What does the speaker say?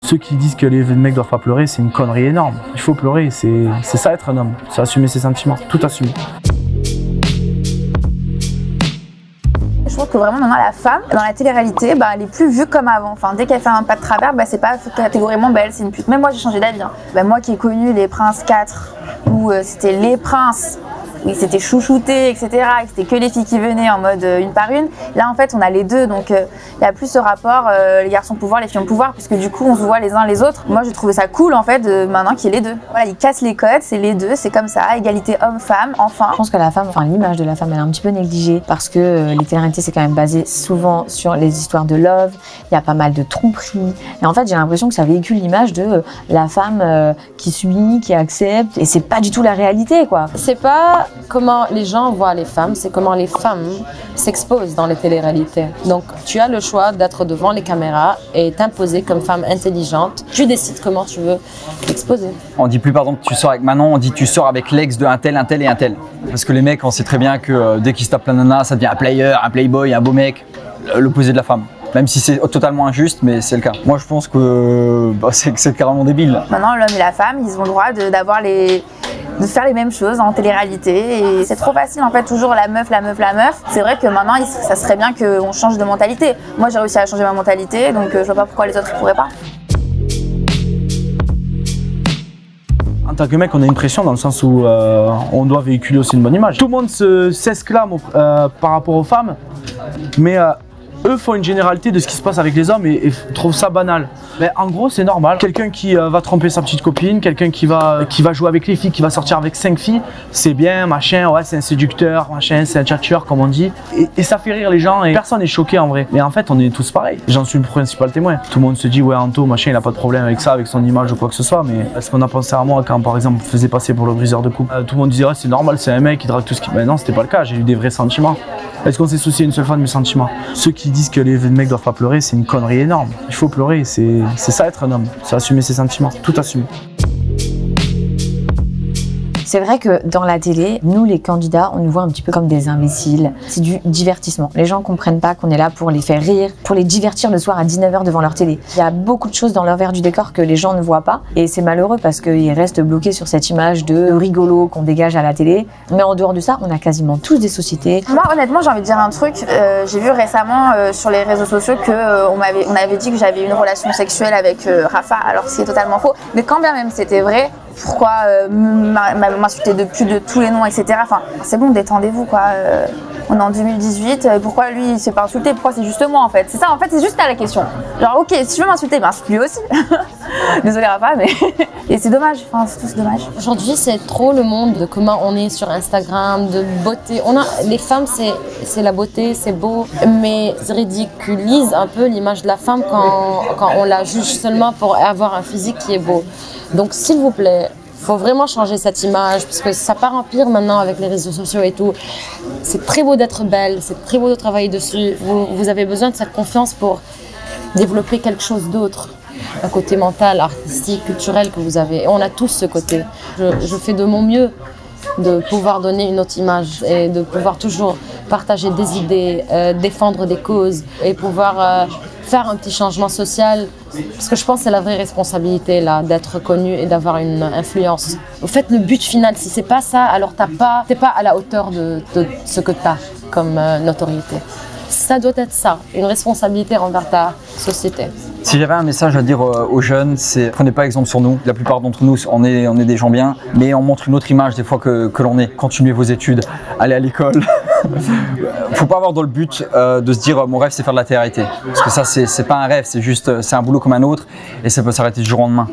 Ceux qui disent que les mecs doivent pas pleurer, c'est une connerie énorme. Il faut pleurer, c'est ça être un homme, c'est assumer ses sentiments, tout assumer. Je trouve que vraiment maintenant la femme, dans la télé-réalité, elle est plus vue comme avant. Enfin, dès qu'elle fait un pas de travers, c'est pas catégoriquement elle, c'est une pute. Même moi j'ai changé d'avis. Moi qui ai connu les Princes 4, où c'était les princes, où ils s'étaient chouchoutés, etc. Et c'était que les filles qui venaient en mode une par une. Là en fait on a les deux, donc il y a plus ce rapport, les garçons pouvoir, les filles ont pouvoir, puisque du coup on se voit les uns les autres. Moi j'ai trouvé ça cool en fait maintenant qu'il y ait les deux. Voilà, ils cassent les codes, c'est les deux, c'est comme ça, égalité homme-femme, enfin. Je pense que la femme, l'image de la femme elle est un petit peu négligée parce que les télé-réalités c'est quand même basé souvent sur les histoires de love, il y a pas mal de tromperies. Et en fait j'ai l'impression que ça véhicule l'image de la femme qui subit, qui accepte, et c'est pas du tout la réalité quoi. C'est pas comment les gens voient les femmes, c'est comment les femmes s'exposent dans les téléréalités. Donc tu as le choix d'être devant les caméras et t'imposer comme femme intelligente. Tu décides comment tu veux t'exposer. On dit plus par exemple tu sors avec Manon, on dit tu sors avec l'ex de un tel et un tel. Parce que les mecs, on sait très bien que dès qu'ils se tapent la nana, ça devient un player, un playboy, un beau mec, l'opposé de la femme. Même si c'est totalement injuste, mais c'est le cas. Moi, je pense que c'est carrément débile. Maintenant, l'homme et la femme, ils ont le droit de faire les mêmes choses en télé-réalité. Et c'est trop facile, en fait, toujours la meuf. C'est vrai que maintenant, ça serait bien qu'on change de mentalité. Moi, j'ai réussi à changer ma mentalité, donc je vois pas pourquoi les autres ne pourraient pas. En tant que mec, on a une pression dans le sens où on doit véhiculer aussi une bonne image. Tout le monde s'exclame par rapport aux femmes, mais eux font une généralité de ce qui se passe avec les hommes et trouvent ça banal. Mais en gros, c'est normal. Quelqu'un qui va tromper sa petite copine, quelqu'un qui va jouer avec les filles, qui va sortir avec 5 filles, c'est bien, machin, ouais, c'est un séducteur, machin, c'est un tchatcheur, comme on dit. Et ça fait rire les gens et personne n'est choqué en vrai. Mais en fait, on est tous pareils. J'en suis le principal témoin. Tout le monde se dit, ouais, Anto, machin, il a pas de problème avec ça, avec son image ou quoi que ce soit. Mais est-ce qu'on a pensé à moi quand, par exemple, me faisait passer pour le briseur de couple? Tout le monde disait, ouais, c'est normal, c'est un mec qui drague tout ce qui. Ben non, c'était pas le cas. J'ai eu des vrais sentiments. Est-ce qu'on s'est soucié une seule fois de mes sentiments? Ceux qui disent que les mecs doivent pas pleurer, c'est une connerie énorme. Il faut pleurer, c'est ça être un homme, c'est assumer ses sentiments, tout assumer. C'est vrai que dans la télé, nous les candidats, on nous voit un petit peu comme des imbéciles. C'est du divertissement. Les gens comprennent pas qu'on est là pour les faire rire, pour les divertir le soir à 19h devant leur télé. Il y a beaucoup de choses dans l'envers du décor que les gens ne voient pas. Et c'est malheureux parce qu'ils restent bloqués sur cette image de rigolo qu'on dégage à la télé. Mais en dehors de ça, on a quasiment tous des sociétés. Moi, honnêtement, j'ai envie de dire un truc. J'ai vu récemment sur les réseaux sociaux que on avait dit que j'avais une relation sexuelle avec Rafa, alors c'est totalement faux. Mais quand bien même c'était vrai, pourquoi m'insulter de plus de tous les noms, etc. Enfin, c'est bon, détendez-vous quoi. On est en 2018, pourquoi lui il se fait pas insulter? Pourquoi c'est juste moi en fait? C'est ça en fait, c'est juste à la question. Genre ok, si tu veux m'insulter, insulte lui aussi. Désolé Rafa, mais et c'est dommage, enfin c'est tout, c'est dommage. Aujourd'hui c'est trop le monde de comment on est sur Instagram, de beauté. Les femmes c'est la beauté, c'est beau, mais ça ridiculise un peu l'image de la femme quand on la juge seulement pour avoir un physique qui est beau. Donc s'il vous plaît, faut vraiment changer cette image parce que ça part en pire maintenant avec les réseaux sociaux et tout. C'est très beau d'être belle, c'est très beau de travailler dessus. Vous avez besoin de cette confiance pour développer quelque chose d'autre. Un côté mental, artistique, culturel que vous avez. Et on a tous ce côté. Je fais de mon mieux de pouvoir donner une autre image et de pouvoir toujours partager des idées, défendre des causes et pouvoir faire un petit changement social. Parce que je pense que c'est la vraie responsabilité là, d'être connu et d'avoir une influence. Au fait, le but final, si c'est pas ça, alors t'es pas à la hauteur de ce que tu as comme notoriété. Ça doit être ça, une responsabilité envers ta société. Si j'avais un message à dire aux jeunes, c'est prenez pas exemple sur nous. La plupart d'entre nous, on est des gens bien, mais on montre une autre image des fois que l'on est. Continuez vos études, allez à l'école. Faut pas avoir dans le but de se dire mon rêve c'est faire de la télé-réalité. Parce que ça c'est pas un rêve, c'est juste c'est un boulot comme un autre et ça peut s'arrêter du jour au lendemain.